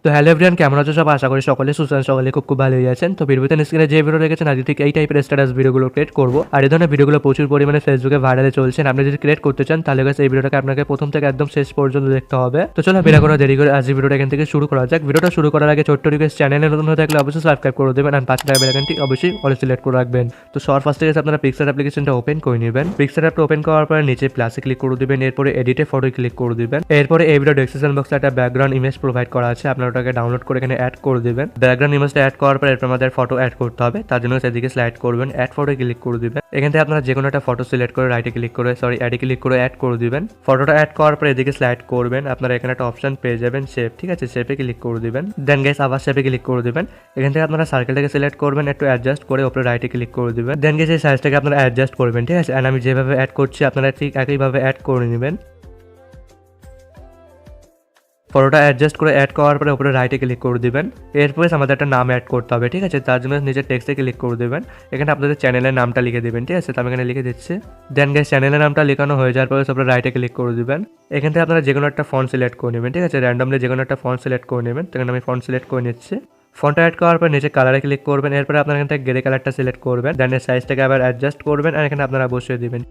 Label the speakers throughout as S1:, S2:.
S1: তো hello everyone, কেমন আছো সব? আশা করি সকলে সুস্থ আছেন, সকলে খুব ভালো আছেন। তো ভিডিওতে স্ক্রিনে যে ভিডিও রেখেছেন আজকে ঠিক এই টাইপের স্ট্যাটাস ভিডিওগুলো ক্রিয়েট করবো। আর এই ধরনের ভিডিওগুলো প্রচুর পরিমাণে ফেসবুকে ভাইরালে চলছেন। আপনি যদি ক্রিয়েট করতে চান তাহলে এই ভিডিওটাকে আপনাকে প্রথম থেকে একদম শেষ পর্যন্ত দেখতে হবে। তো চলো বিনা কোনো দেরি করে আজ ভিডিওটা এখান থেকে শুরু করা যাক। ভিডিওটা শুরু করার আগে ছোট্ট রিকোয়েস্ট, চ্যানেলে নতুন হয়ে থাকলে অবশ্যই সাবস্ক্রাইব করে দেবেন আর পাশে থাকা বেল আইকনটি অবশ্যই অল সিলেক্ট করে রাখবেন। তো সবার ফার্স্টে আপনারা পিক্সার অ্যাপ্লিকেশনটা ওপেন করে নেবেন। পিক্সার অ্যাপটা ওপেন করার পরে নিচে প্লাসে ক্লিক করে দিবেন, এরপরে এডিটে ফটো ক্লিক করে দিবেন। এরপরে এই ভিডিও ডেসক্রিপশন বক্সে একটা ব্যাকগ্রাউন্ড ইমেজ প্রোভাইড করা আছে, আপনারা ওটাকে ডাউনলোড করে এখানে অ্যাড করে দিবেন। ব্যাকগ্রাউন্ড ইমেজটা অ্যাড করার পর এরপর আমাদের ফটো অ্যাড করতে হবে, তার জন্য সেদিকে স্লাইড করবেন, অ্যাড ফটো ক্লিক করে দিবেন। এখান থেকে আপনারা যে কোনো একটা ফটো সিলেক্ট করে রাইটে ক্লিক করে অ্যাডে ক্লিক করে অ্যাড করে দিবেন। ফটোটা অ্যাড করার পর এদিকে স্লাইড করবেন, আপনারা এখানে একটা অপশন পেয়ে যাবেন শেপ, ঠিক আছে, শেপে ক্লিক করে দিবেন। দেন গাইস আবার শেপে ক্লিক করে দিবেন। এখান থেকে আপনারা সার্কেলটাকে সিলেক্ট করবেন, একটু অ্যাডজাস্ট করে উপরে রাইটে ক্লিক করে দিবেন। দেন গাইস এই সাইজটাকে আপনারা অ্যাডজাস্ট করবেন, ঠিক আছে। এন্ড আমি যেভাবে অ্যাড করছি আপনারা ঠিক একইভাবে অ্যাড করে নেবেন। ফটোটা অ্যাডজাস্ট করে অ্যাড করার পরে উপরে রাইটে ক্লিক করে দিবেন। এরপরে আমাদের একটা নাম অ্যাড করতে হবে, ঠিক আছে, তার জন্য নিচে টেক্সটে ক্লিক করে দেবেন। এখানে আপনাদের চ্যানেলের নামটা লিখে দেবেন, ঠিক আছে, তো আমি এখানে লিখে দিচ্ছি। দেন গাইস চ্যানেলের নামটা লেখানো হয়ে যাওয়ার পরে উপরে রাইটে ক্লিক করে দিবেন। এখান থেকে আপনারা যে কোনো একটা ফন্ট সিলেক্ট করে নেবেন, ঠিক আছে, র্যান্ডমলি যে কোনো একটা ফন্ট সিলেক্ট করে নেবেন। তো এখানে আমি ফন্ট সিলেক্ট করে নিচ্ছি। ফন্টটা অ্যাড করার পর নিচে কালারে ক্লিক করবেন, এরপরে আপনারা এখান থেকে গ্রে কালারটা সিলেক্ট করবেন। দেন এর সাইজটাকে আবার অ্যাডজাস্ট করবেন আর এখানে আপনারা বসিয়ে দিবেন।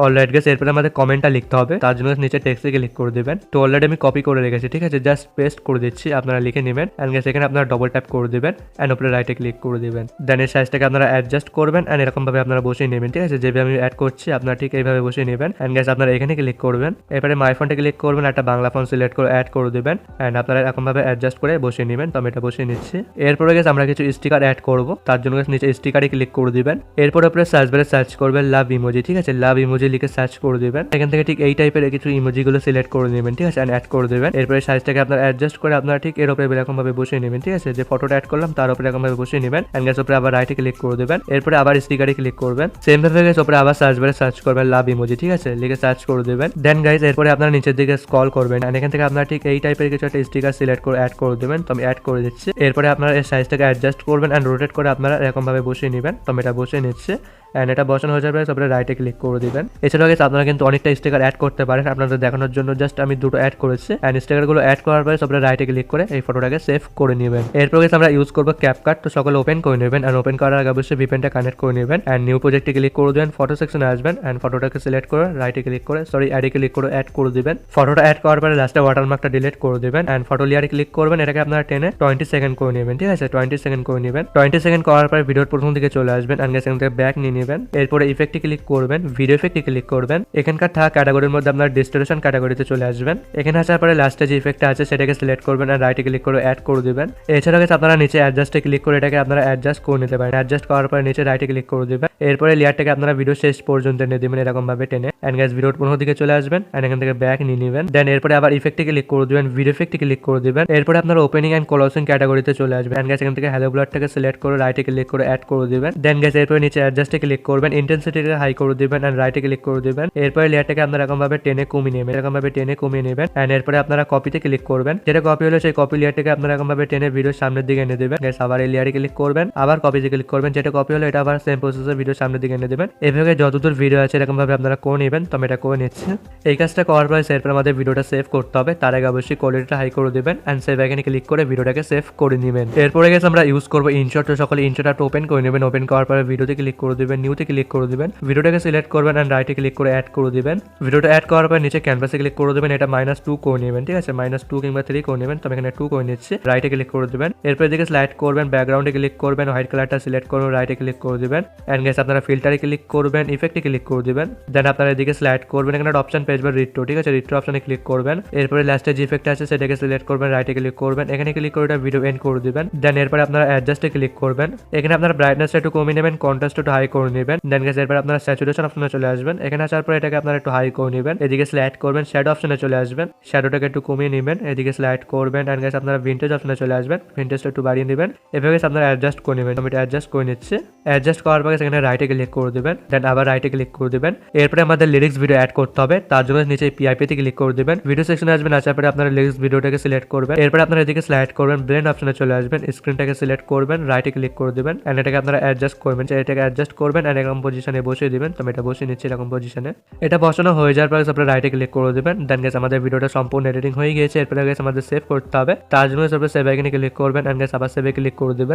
S1: অলরাইট গাইস, এরপরে আমাদের কমেন্টটা লিখতে হবে, তার জন্য নিচে টেক্সটে ক্লিক করে দিবেন। তো অলরেডি আমি কপি করে রেখেছি, ঠিক আছে, জাস্ট পেস্ট করে দিচ্ছি, আপনারা লিখে নেবেন। এন্ড গাইস এখানে আপনারা ডবল ট্যাপ করে দিবেন এন্ড উপরে রাইটে ক্লিক করে দিবেন। দেন এর সাইজটাকে আপনারা অ্যাডজাস্ট করবেন এন্ড এরকম ভাবে আপনারা বসিয়ে নেবেন, ঠিক আছে, যেভাবে আমি অ্যাড করছি আপনারা ঠিক এইভাবে বসিয়ে নেবেন। এন্ড গাইস আপনারা এখানে ক্লিক করবেন, এরপরে মাই ফন্টে ক্লিক করবেন, একটা বাংলা ফন্ট সিলেক্ট করে অ্যাড করে দিবেন এন্ড আপনারা এরকম ভাবে অ্যাডজাস্ট করে বসিয়ে নেবেন। তো আমি এটা বসিয়ে নিচ্ছি। এরপরে গাইস আমরা কিছু স্টিকার অ্যাড করব, তার জন্য গাইস নিচে স্টিকারে ক্লিক করে দিবেন। এরপর উপরে সার্চ বারে সার্চ করবেন লাভ ইমোজি, ঠিক আছে, লাভ ইমোজি লিখে সার্চ করে দিবেন। এখান থেকে ঠিক এই টাইপের কিছু ইমোজিগুলো সিলেক্ট করে নেবেন, ঠিক আছে, এন্ড অ্যাড করে দেবেন। এরপরে সাইজটাকে আপনারা অ্যাডজাস্ট করে আপনারা ঠিক এর উপরে এরকম ভাবে বসিয়ে নেবেন, ঠিক আছে, যে ফটোটা অ্যাড করলাম তার উপরে এরকম ভাবে বসিয়ে নেবেন। এন্ড গাইস উপরে আবার রাইটে ক্লিক করে দেবেন, এরপরে আবার স্টিকারে ক্লিক করবেন। সেম ভাবে গাইস উপরে আবার সার্চ বারে সার্চ করবেন লাভ ইমোজি, ঠিক আছে, লিখে সার্চ করে দেবেন। দেন গাইস এরপরে আপনারা নিচের দিকে স্ক্রল করবেন এন্ড এখান থেকে আপনারা ঠিক এই টাইপের কিছু একটা স্টিকার সিলেক্ট করে অ্যাড করে দেবেন। তো আমি অ্যাড করে দিচ্ছি। এরপরে আপনারা এই সাইজটাকে অ্যাডজাস্ট করবেন এন্ড রোটেট করে আপনারা এরকম ভাবে বসিয়ে নেবেন। তো আমি এটা বসিয়ে নিচ্ছি এন্ড এটা বসানো হয়ে যাবে, তারপরে রাইটে ক্লিক করে দিবেন। এছাড়াও গাইস আপনারা কিন্তু অনেকটা স্টিকার অ্যাড করতে পারেন, আপনাদের দেখানোর জন্য জাস্ট আমি দুটো অ্যাড করেছি। এন্ড স্টিকারগুলো অ্যাড করার পরে তারপরে রাইটে ক্লিক করে এই ফটোটাকে সেভ করে নেবেন। এরপর গাইস আমরা ইউজ করব ক্যাপকাট। তো সকলে ওপেন করে নেবেন এন্ড ওপেন করার আগে অবশ্যই ভিপিএনটা কানেক্ট করে নেবেন এন্ড নিউ প্রজেক্টে ক্লিক করে দেবেন। ফটো সেকশনে আসবেন এন্ড ফটোটাকে সিলেক্ট করে রাইটে ক্লিক করে অ্যাডে ক্লিক করে অ্যাড করে দিবেন। ফটোটা অ্যাড করার পরে লাস্টে ওয়াটারমার্কটা ডিলিট করে দিবেন এন্ড ফটো লেয়ারে ক্লিক করবেন। এটাকে আপনারা টেনে 20 সেকেন্ড করে নেবেন, ঠিক আছে, 20 সেকেন্ড করে নেবেন। 20 সেকেন্ড করার পরে ভিডিওর প্রথম দিকে চলে আসবেন এন্ড গাইস এখান থেকে ব্যাক নিয়ে নেবেন। এরপরে ইফেক্টে ক্লিক করবেন, ভিডিও ইফেক্টে ক্লিক করবেন। এখানকার থাকা ক্যাটাগরির মধ্যে আপনারা ডিস্টোরেশন ক্যাটাগরিতে চলে আসবেন। এখানে আসার পরে লাস্টে যে ইফেক্টটা আছে সেটাকে সিলেক্ট করবেন আর রাইটে ক্লিক করে অ্যাড করে দিবেন। এছাড়া গাইস আপনারা নিচে অ্যাডজাস্টে ক্লিক করে এটাকে আপনারা অ্যাডজাস্ট করে নিতে পারেন। অ্যাডজাস্ট করার পরে নিচে রাইটে ক্লিক করে দিবেন। এরপরে লেয়ারটাকে আপনারা ভিডিও শেষ পর্যন্ত এনে দিবেন এরকম ভাবে টেনে এন্ড গাইস ভিডিওর প্রথম দিকে চলে আসবেন এন্ড এখান থেকে ব্যাক নিয়ে নেবেন। দেন এরপরে আবার ইফেক্টে ক্লিক করে দিবেন, ভিডিও ইফেক্টে ক্লিক করে দিবেন। এরপরে আপনারা ওপেনিং এন্ড ক্লোজিং ক্যাটাগরিতে চলে আসবেন এন্ড গাইস এখান থেকে হ্যালো ব্লারটাকে সিলেক্ট করে রাইটে ক্লিক করে অ্যাড করে দিবেন। দেন গাইস এরপরে নিচে অ্যাডজাস্টে ক্লিক করবেন, ইন্টেন্সিটিকে হাই করে দিবেন এন্ড রাইটে ক্লিক করে দিবেন। এরপরে লেয়ারটাকে আপনারা এরকম ভাবে টেনে কমিয়ে নেবেন, এরকম ভাবে টেনে কমিয়ে নেবেন এন্ড এরপরে আপনারা কপিতে ক্লিক করবেন। যেটা কপি হলো সেই কপি লেয়ারটাকে আপনারা এরকম ভাবে টেনে ভিডিওর সামনের দিকে এনে দিবেন। গাইস আবার এই লেয়ারে ক্লিক করবেন, আবার কপিতে ক্লিক করবেন, যেটা কপি হলো এটা আবার সেম প্রসেসে ভিডিওর সামনের দিকে এনে দিবেন। এভাবে যতদূর ভিডিও আছে এরকম ভাবে আপনারা করে নেবেন। তো আমি এটা করে নিচ্ছি। এই কাজটা করার পরে এরপর আমাদের ভিডিওটা সেভ করতে হবে, তার আগে অবশ্যই কোয়ালিটিটা হাই করে দিবেন এন্ড সেভ আইকনে ক্লিক করে ভিডিওটাকে সেভ করে নেবেন। এরপরে গাইস আমরা ইউজ করব ইনশট। তো সকলে ইনশট অ্যাপটা ওপেন করে নেবেন। ওপেন করার পরে ভিডিওতে ক্লিক করে দিবেন, নিউতে ক্লিক করে দিবেন, ভিডিওটাকে সিলেক্ট করবেন এন্ড রাইটে ক্লিক করে অ্যাড করে দিবেন। ভিডিওটা অ্যাড করার পরে নিচে ক্যানভাসে ক্লিক করে দিবেন, এটা -2 করে নেবেন, ঠিক আছে, -2 কিংবা 3 করে নেবেন। তো আমি এখানে 2 করে নিচ্ছি। রাইটে ক্লিক করে দিবেন, এরপর এদিকে স্লাইড করবেন, ব্যাকগ্রাউন্ডে ক্লিক করবেন, হোয়াইট কালারটা সিলেক্ট করবেন, রাইটে ক্লিক করে দিবেন এন্ড গাইস আপনারা ফিল্টারে ক্লিক করবেন, ইফেক্টে ক্লিক করে দিবেন। দেন আপনারা এদিকে স্লাইড করবেন, এখানে একটা অপশন পেয়ে যাবেন রিট্রো, ঠিক আছে, রিট্রো অপশনে ক্লিক করবেন। এরপরে লাস্টে যে ইফেক্ট আছে সেটাকে সিলেক্ট করবেন, রাইটে ক্লিক করবেন, এখানে ক্লিক করে এটা ভিডিও এন্ড করে দিবেন। দেন এরপরে আপনারা অ্যাডজাস্টে ক্লিক করবেন, এখানে আপনারা ব্রাইটনেসটা একটু কমিয়ে নেবেন, কন্ট্রাস্ট একটু হাই করে নেবেন। দেন গাইস এরপরে আপনারা স্যাচুরেশন অপশনে চলে আসবেন, এখানে আসার পরে এটাকে আপনারা একটু হাই করে নেবেন। এদিকে স্লাইড করবেন, শ্যাডো অপশনে চলে আসবেন, শ্যাডোটাকে একটু কমিয়ে নেবেন, এদিকে স্লাইড করবেন এন্ড গাইস আপনারা ভিনটেজ অপশনে চলে আসবেন, ভিনটেজটা একটু বাড়িয়ে নেবেন। এভাবে আপনারা অ্যাডজাস্ট করে নেবেন। আমি এটা অ্যাডজাস্ট করে নিচ্ছি। অ্যাডজাস্ট করার পরে এখানে রাইটে ক্লিক করে দিবেন, দেন আবার রাইটে ক্লিক করে দিবেন। এরপরে আমাদের লিরিক্স ভিডিও অ্যাড করতে হবে, তার জন্য নিচে পিআইপিতে ক্লিক করে দিবেন, ভিডিও সেকশনে আসবেন, আসার পরে আপনারা লিরিক্স ভিডিওটাকে সিলেক্ট করবেন। এরপরে আপনারা এদিকে স্লাইড করবেন, ব্লেন্ড অপশনে চলে আসবেন, স্ক্রিনটাকে সিলেক্ট করবেন, রাইটে ক্লিক করে দিবেন এন্ড এটাকে আপনারা অ্যাডজাস্ট করবেন, এটাকে অ্যাডজাস্ট করবেন করবেন আর এরকম পজিশনে বসিয়ে দিবেন। তো আমি এটা বসিয়ে নিচ্ছি এরকম পজিশনে। এটা বসানো হয়ে যাওয়ার পর আপনারা রাইটে ক্লিক করে দেবেন। দেন গাইস আমাদের ভিডিওটা সম্পূর্ণ এডিটিং হয়ে গিয়েছে। এরপরে গাইস আমাদের সেভ করতে হবে। তার জন্য সেভ আইকনে ক্লিক করবেন এন্ড গাইস আবার সেভে ক্লিক করে দিবেন।